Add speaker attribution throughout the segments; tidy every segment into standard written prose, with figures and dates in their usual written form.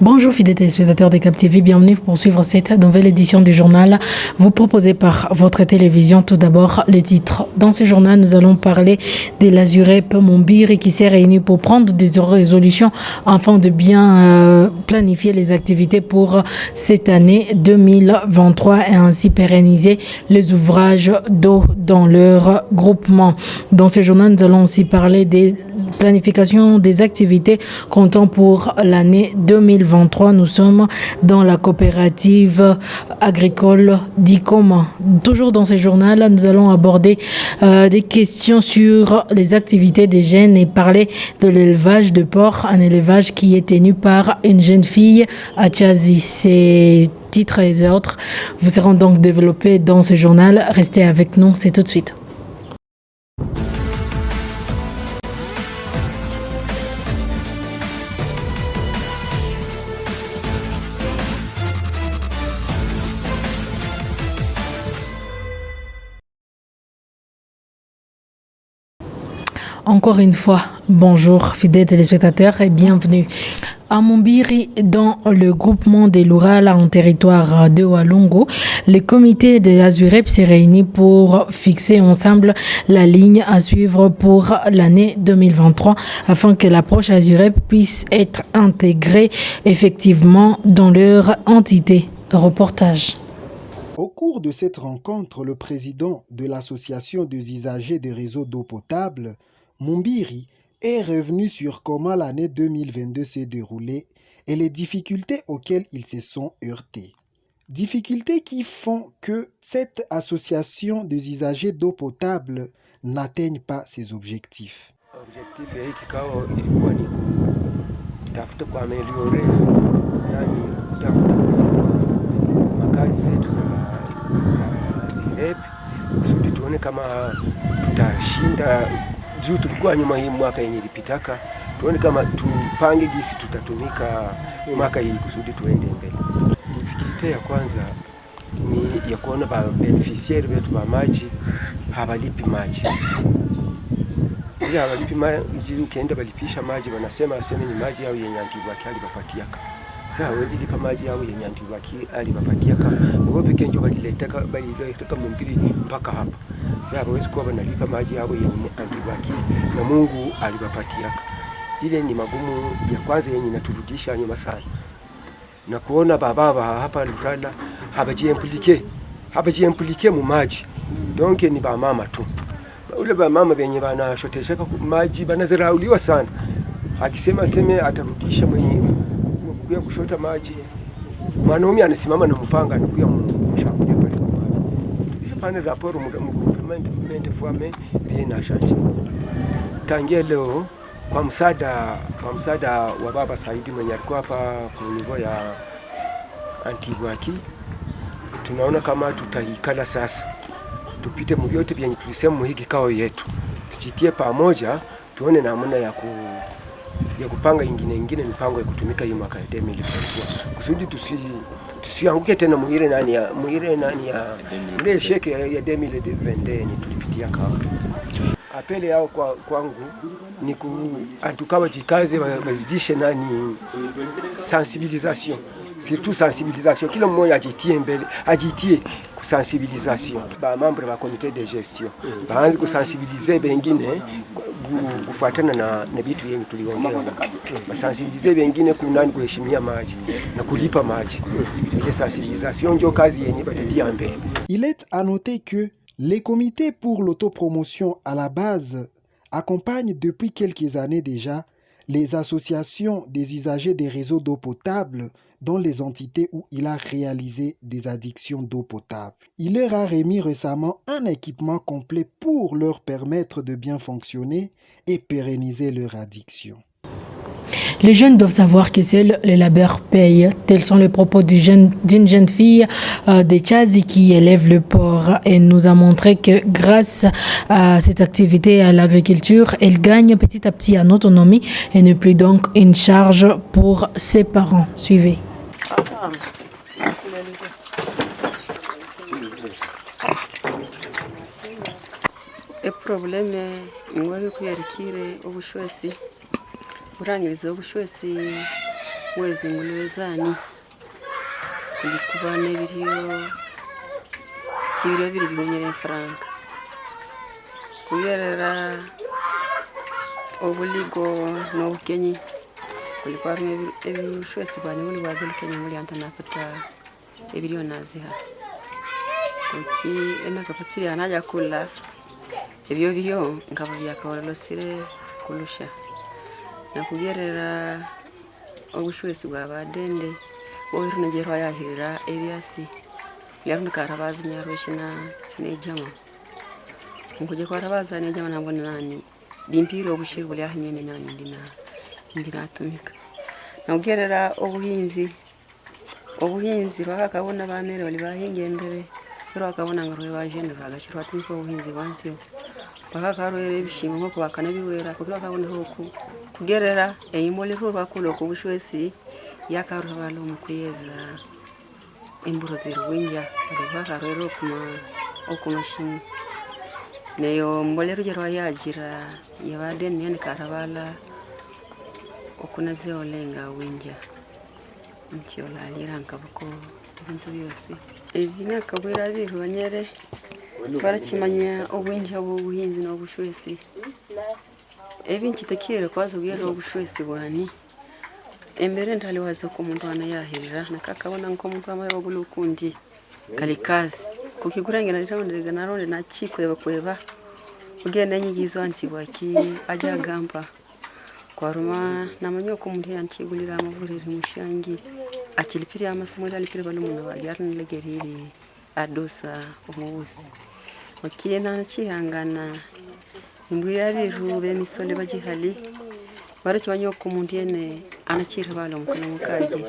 Speaker 1: Bonjour fidèles téléspectateurs de Cap TV, bienvenue pour suivre cette nouvelle édition du journal vous proposée par votre télévision. Tout d'abord, les titres. Dans ce journal, nous allons parler de l'Azurep Mumbiri qui s'est réunie pour prendre des résolutions afin de bien planifier les activités pour cette année 2023 et ainsi pérenniser les ouvrages d'eau dans leur groupement. Dans ce journal, nous allons aussi parler des planifications des activités comptant pour l'année 2023. Nous sommes dans la coopérative agricole d'Ikoma. Toujours dans ce journal, nous allons aborder des questions sur les activités des jeunes et parler de l'élevage de porc, un élevage qui est tenu par une jeune fille à Tchazi. Ces titres et autres vous seront donc développés dans ce journal. Restez avec nous, c'est tout de suite. Encore une fois, bonjour fidèles téléspectateurs et bienvenue à Mumbiri dans le groupement des Lourales en territoire de Walungu. Le comité de l'Azurep s'est réuni pour fixer ensemble la ligne à suivre pour l'année 2023 afin que l'approche Azurep puisse être intégrée effectivement dans leur entité. Reportage.
Speaker 2: Au cours de cette rencontre, le président de l'association des usagers des réseaux d'eau potable, Mumbiri, est revenu sur comment l'année 2022 s'est déroulée et les difficultés auxquelles ils se sont heurtés. Difficultés qui font que cette association des usagers d'eau potable n'atteigne pas ses objectifs.
Speaker 3: Objectif ya hii kikao ilikuwa ni kutafuta kuameliore kutafuta makazi zetu za Azurep kusudi tuone kama tutashinda juu tulikuwa nyuma hii mwaka yenye ilipitaka, tuone kama tupange jinsi tutatumika mwaka hii kusudi tuende mbele. Difficulty ya kwanza ni ya kuona ba beneficiary wetu wa maji hawalipi maji. Ili hawalipi maji, ukienda balipisha maji wanasema ni maji yao yenye antibaki alibapatiaka. Sasa hawezi lipa maji yao yenye antibaki alibapatiaka. Wao pekee ndio balileta Mumbiri mpaka hapa. Sasa hawezi kuwa wanalipa maji yao yenye antibaki na Mungu alibapatiaka. Ile ni magumu ya kwanza yenye inaturudisha nyuma sana. Na kuona baba hapa Lurala habajiimplike mu maji. Donc ni ba mama tu. Ule ba mama benye banashotesheka maji banazarauliwa sana. Akisema atarudisha mwenye kuya kushota maji. Mwanaume anasimama na mpanga anakuya mshakuja pale kwa maji. Tukishapana raporo mgupement fuame bien na change. Tangia leo kwa msaada wa baba Saidi mwenye alikuwa hapa kwa niveau ya Antibwaki, tunaona kama tutaikala sasa. Tupite mvyote vyenye tulisema mu hiki kao yetu. Tujitie pamoja tuone namna ya kupanga ingine mipango ya kutumika hii mwaka 2023. Kusudi tusianguke tena muire nani ya ile sheke ya 2020 ni tulipitia kama. Apele yao kwangu ni antukawa jikaze bazidishe sensibilisation. Surtout sensibilisation, kila mmoja ajitie kusensibilisation. Ba membre ba comité de gestion baanze kusensibiliser bengine kufuatana na vitu yenye tuliongea. Basensibiliser bengine kunani kuheshimia maji na kulipa maji. Ile sensibilisation ndio kazi yenye batatia mbele.
Speaker 2: Il est à noter que les comités pour l'autopromotion à la base accompagnent depuis quelques années déjà les associations des usagers des réseaux d'eau potable dans les entités où il a réalisé des addictions d'eau potable. Il leur a remis récemment un équipement complet pour leur permettre de bien fonctionner et pérenniser leur addiction.
Speaker 1: Les jeunes doivent savoir que seul le labeur paye. Tels sont les propos d'une jeune fille de Tchazi qui élève le porc et nous a montré que grâce à cette activité à l'agriculture, elle gagne petit à petit en autonomie et n'est plus donc une charge pour ses parents. Suivez.
Speaker 4: Le problème est urangiriza ubushwesi mwezi ngulwezani kulikuba n'ebiryo kibiro biri bigunyere franka kuyerera obuligo n'obukenyi kulikuba ebishwesi bani buli bwagelukenya muri antanapata ebiryo naziha kuki enakapasiri anaja kula ebyo biryo ngabo byakaolosire kulusha na kugerera obushwesi bwa badende boiruna jero yahirira ebyasi yarunda karabazi nyarushina nejama nguje kwarabaza nejama nabona nani bimpiro obushiri buli ahanyene nani ndinatumika na kugerera obuhinzi bakabona bamere bali bahinge mbere pero akabona ngaro bajene bagashirwa atumiko obuhinzi bwansyo bakakarwera ebishimo nko bakana biwera kugira akabona hoku kugerera eyimole ro bakulo ku bushwesi yakarwa balo mukuyeza emburo zirwinja bakarwera okumashini neyo mbolero jero yagira yabaden nyane karabala okunaze olenga winja ntiola liranka buko ibintu byose ebinyaka bwera bihonyere barakimanya obwinja bw'ubuhinzi n'obushwesi ebinkitekire kwazo bwera obushwesi bwani embere ndali wazo ko muntu anayahirira nakakabona nko muntu amaye ogulukundi kalikazi kukigurangena litawonderega naronde nachikweba ugenda nyigizo antibwaki aja gamba kwaruma namanyo ko muntu yanchigulira amavurire mushangi achilipiri amasomo alipiri bano muntu bagarne legeriri adosa umubusi okiyena nachihangana imbuya biru bemisole bajihali barachibanyo ko muntu yene anachira balo mukana mukaje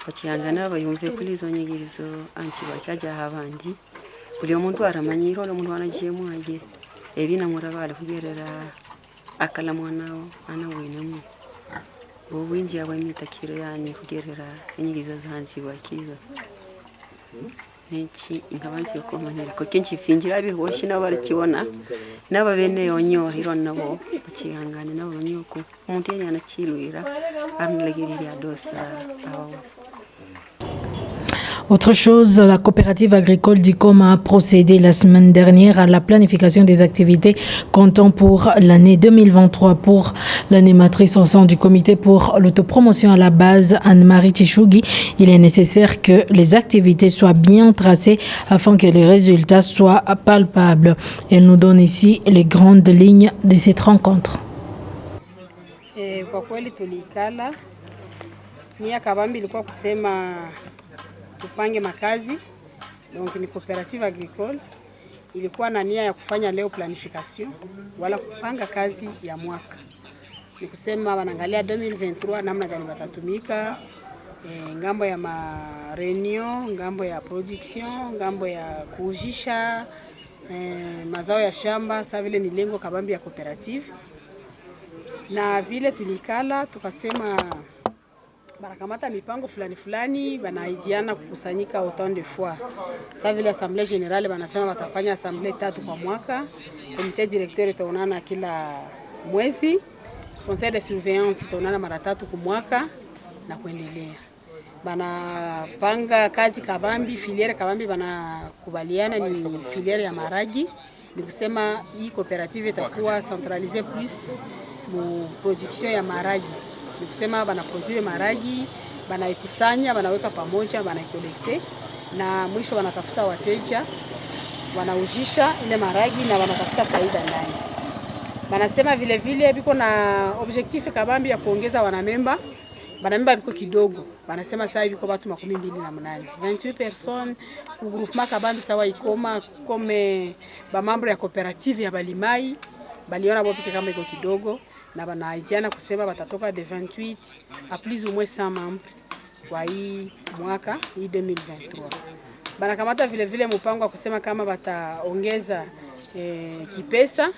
Speaker 4: bakihangana bayumve kuri izo nyigirizo antibwaki aja habandi buli omuntu aramanyiro lo muntu anagiye muage ebina murabale kugerera akala mwanao anawinemu ubwinji yawe mitakiro yani kugerera inyigiza zanzi bakiza neki ingabanzi yokomanyira ko kenshi fingira bihoshi nabarakibona nababene yonyo hiro nabo bakihangana nabo banyoko umuntu yenya nakirwira armulegirira dosa awo.
Speaker 1: Autre chose, la coopérative agricole d'ICOM a procédé la semaine dernière à la planification des activités comptant pour l'année 2023. Pour l'animatrice au sein du comité pour l'autopromotion à la base, Anne-Marie Tchougi, il est nécessaire que les activités soient bien tracées afin que les résultats soient palpables. Elle nous donne ici les grandes lignes de cette rencontre.
Speaker 5: Tupange makazi, donc ni coopérative agricole ilikuwa na nia ya kufanya leo planification wala kupanga kazi ya mwaka. Ni kusema wanaangalia 2023 namna gani watatumika, ngambo ya reunion, ngambo ya production, ngambo ya kuujisha mazao ya shamba, sa vile ni lengo kabambi ya coopérative. Na vile tulikala tukasema barakamata mipango fulani banaidiana kukusanyika autant de fois. Sa vile assemblée générale banasema watafanya assemblée 3 kwa mwaka, comité directeur itaonana kila mwezi, conseil de surveillance itaonana mara 3 kwa mwaka na kuendelea. Bana panga kazi kabambi, filière kabambi banakubaliana ni filière ya maragi. Ni kusema hii coopérative itakuwa centralisée plus mu production ya maragi. Ni kusema banaproduire maragi, banaikusanya, banaweka pamoja, banaikolekte na mwisho wanatafuta wateja, wanaujisha ile maragi na wanatafuta faida ndani. Banasema vile vile biko na objectif kabambi ya kuongeza wanamemba. Banamemba biko kidogo. Banasema sasa biko watu 28 28 personnes ku groupement kabambi sawa ikoma comme ba membre ya coopérative ya balimai baliona bopike kama iko kidogo. Na banaidiana kusema batatoka de 28 à plus ou moins 100 membres kwa hii mwaka hii 2023. Banakamata vile vile mpango wa kusema kama bataongeza kipesa.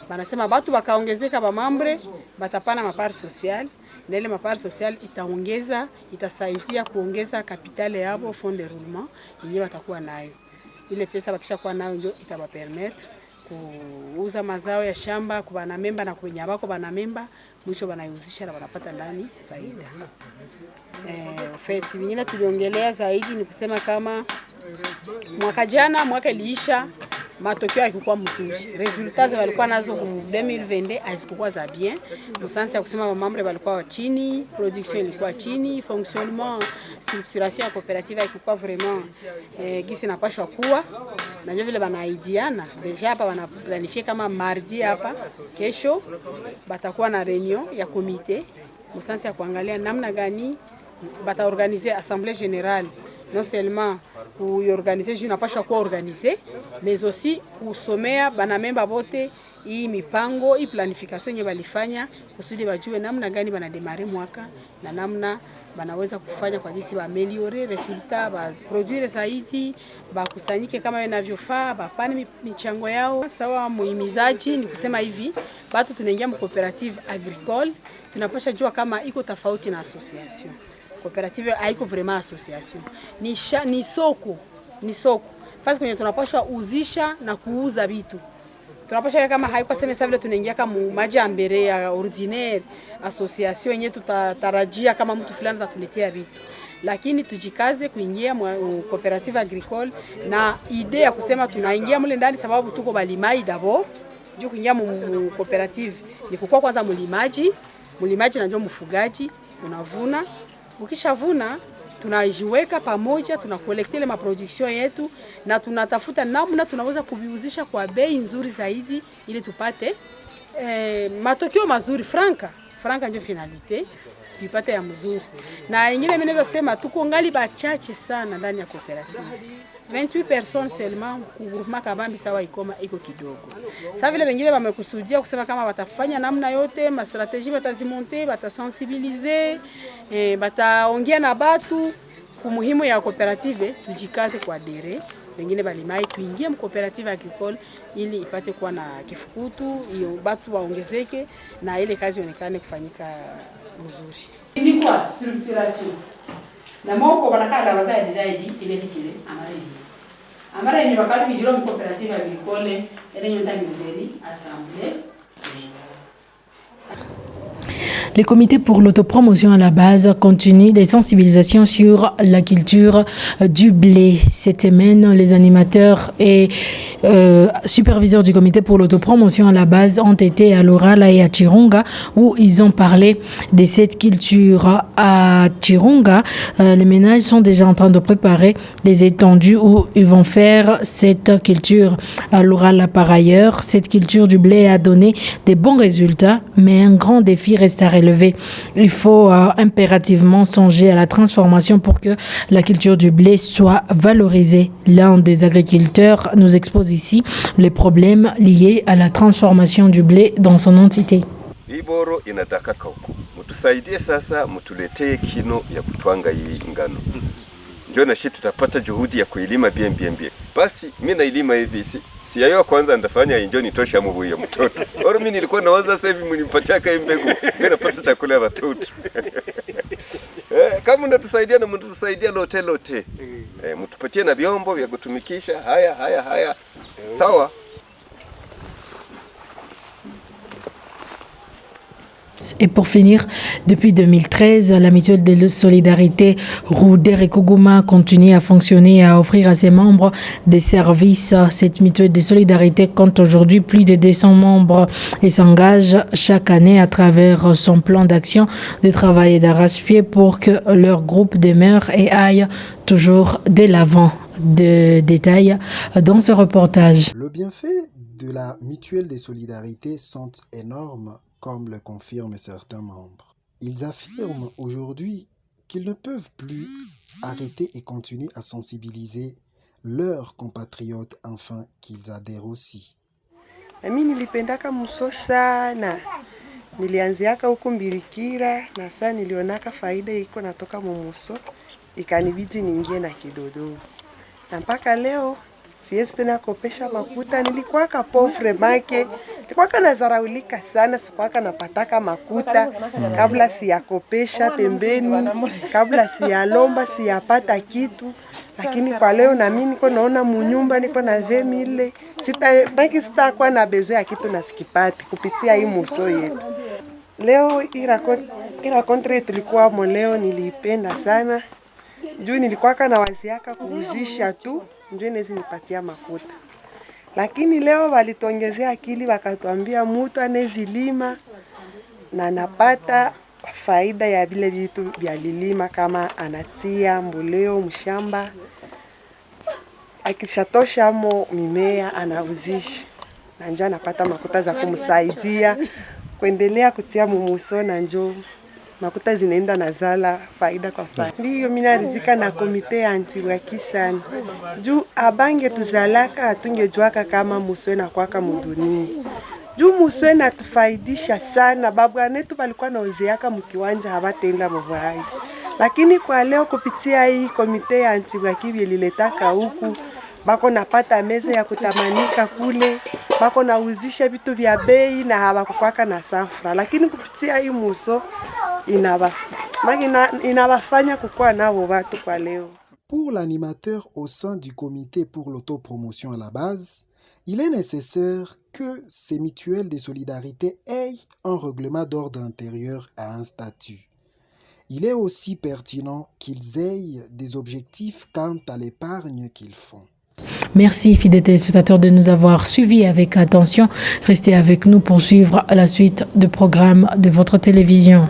Speaker 5: Banasema batu bakaongezeka ba membre batapana mapart social na ile mapart social itaongeza itasaidia kuongeza kapitali yabo fond de roulement yenyewe watakuwa nayo. Ile pesa bakisha kuwa nayo ndio itabapermettre kuuza mazao ya shamba kwa banamemba na kwenye abako banamemba mwisho wanaiuzisha na wanapata ndani faida. Feti vingine tuliongelea zaidi ni kusema kama mwaka jana mwaka iliisha matokeo yalikuwa mzuri. Resultats walikuwa nazo kwa 2022 hazikuwa za bien. Msansi ya kusema mamambre walikuwa chini, production ilikuwa chini, fonctionnement, structuration ya coopérative ilikuwa vraiment gisi napashwa kuwa. Na ndio vile banaidiana. Deja hapa wanaplanifia kama mardi hapa kesho batakuwa na reunion ya comité. Msansi ya kuangalia namna gani bata organiser assemblée générale. Non seulement pour organiser, je n'ai pas choisi organiser, mais aussi pour sommer banamemba bote hii mipango hii planification yenye balifanya kusudi bajue namna gani banademare mwaka na namna banaweza kufanya kwa jinsi ba ameliore resultat ba produire zaidi ba kusanyike kama inavyofaa ba pani michango yao. Sawa, muhimizaji ni kusema hivi watu tunaingia mu cooperative agricole tunapasha jua kama iko tofauti na association. Cooperative haiko vraiment association. Ni soko. Fasi kwenye tunapaswa uzisha na kuuza vitu. Tunapaswa kama haiko sema sasa vile tunaingia kama maji ya mbere ya ordinaire association yenyewe tutatarajia kama mtu fulani atatuletea vitu. Lakini tujikaze kuingia cooperative agricole na idea ya kusema tunaingia mule ndani sababu tuko balimai d'abord. Juu kuingia mu cooperative ni kukua kwanza mulimaji na ndio mfugaji unavuna. Ukishavuna tunajiweka pamoja, tunakolekte ile maproduction yetu na tunatafuta namna tunaweza kuviuzisha kwa bei nzuri zaidi ili tupate matokeo mazuri. Franka ndio finalite tupate ya mzuri. Na ingine mimi naweza sema tuko ngali bachache sana ndani ya cooperative. 28 personnes seulement ku groupement Kabambi sawa ikoma iko kidogo. Sasa vile wengine wamekusudia kusema kama watafanya namna yote, ma strategie batazimonte, batasensibiliser, bataongea na batu kumuhimu ya cooperative, tujikaze kwa dere. Wengine balimai tuingie mu cooperative agricole ili ipate kuwa na kifukutu, hiyo batu waongezeke na ile kazi ionekane kufanyika mzuri. Ilikuwa structuration. Na moko banakala bazaidi zaidi ile dikile amara ni bakati bijiro mu cooperative agricole ere nyonta ngizeri assemblée.
Speaker 1: Les comités pour l'autopromotion à la base continuent les sensibilisations sur la culture du blé. Cette semaine, les animateurs et superviseurs du comité pour l'autopromotion à la base ont été à Lurala et à Chirunga où ils ont parlé de cette culture. À Chirunga, les ménages sont déjà en train de préparer les étendues où ils vont faire cette culture. À Lurala, par ailleurs, cette culture du blé a donné des bons résultats, mais un grand défi reste à relever. Il faut impérativement songer à la transformation pour que la culture du blé soit valorisée. L'un des agriculteurs nous expose ici les problèmes liés à la transformation du blé dans son entité.
Speaker 6: Iboro inataka kauku. Mutusaidie sasa mutuletee kino ya kutwanga hii ngano. Ndio na shit tutapata juhudi ya kuilima bien. Basi mimi nailima hivi si yayo kwanza ndafanya injo nitosha mbuyu ya mtoto. Oro mimi nilikuwa nawaza sasa hivi mnipatia kai mbegu. Mimi napata chakula ya watoto. Kama mnatusaidia na mnatusaidia lote. Mtupatie na vyombo vya kutumikisha haya. Sawa?
Speaker 1: Et pour finir, depuis 2013, la mutuelle de solidarité Rouder et Kougouma continue à fonctionner et à offrir à ses membres des services. Cette mutuelle de solidarité compte aujourd'hui plus de 200 membres et s'engage chaque année à travers son plan d'action de travail et d'arrache-pied pour que leur groupe demeure et aille toujours de l'avant. De détails dans ce reportage.
Speaker 2: Le bienfait de la mutuelle de solidarité sont énormes, comme le confirment certains membres. Ils affirment aujourd'hui qu'ils ne peuvent plus arrêter et continuer à sensibiliser leurs compatriotes afin qu'ils adhèrent aussi.
Speaker 7: Nami nilipendaka muso sana. Nilianziaka huko Mbirikira na sasa nilionaka faida iko natoka mumuso, ikanibidi niingie na kidodo. Na mpaka leo siwezi tena kopesha makuta. Nilikuwa kapofre make, nilikuwa nazaraulika sana, sikuwa napataka makuta kabla siyakopesha pembeni, kabla siyalomba siyapata kitu. Lakini kwa leo na mimi niko naona munyumba niko na 20,000 sitakuwa na bezo ya kitu na sikipati kupitia hii muso yetu. Leo hii rakontre tulikuwa mo leo niliipenda sana. Juu nilikuwa na waziaka kuuzisha tu, njoo inaweza nipatia makuta. Lakini leo walitongezea akili wakatuambia mtu anezilima na anapata faida ya vile vitu vya lilima kama anatia mboleo mshamba. Akishatosha mo mimea anauzisha. Na njoo anapata makuta za kumsaidia kuendelea kutia mumuso na njoo makuta zinaenda na zala faida kwa faida. Ndiyo mimi narizika na komite ya Antibwaki sana. Juu abange tuzalaka hatungejuaka kama muswe na kwaka mudunia. Juu muswe na tufaidisha sana. Babu anetu walikuwa nauzeaka mkiwanja habatenda mvaji. Lakini kwa leo kupitia hii komite ya Antibwaki ililetaka huku bako napata meza ya kutamanika kule, bako nauzisha vitu vya bei na hawakukwaka na safra. Lakini kupitia hii muso inabafanya kukua nao watu kwa leo.
Speaker 2: Pour l'animateur au sein du comité pour l'autopromotion à la base, il est nécessaire que ces mutuelles de solidarité aient un règlement d'ordre intérieur à un statut. Il est aussi pertinent qu'ils aient des objectifs quant à l'épargne qu'ils font.
Speaker 1: Merci, fidèles téléspectateurs, de nous avoir suivis avec attention. Restez avec nous pour suivre la suite du programme de votre télévision.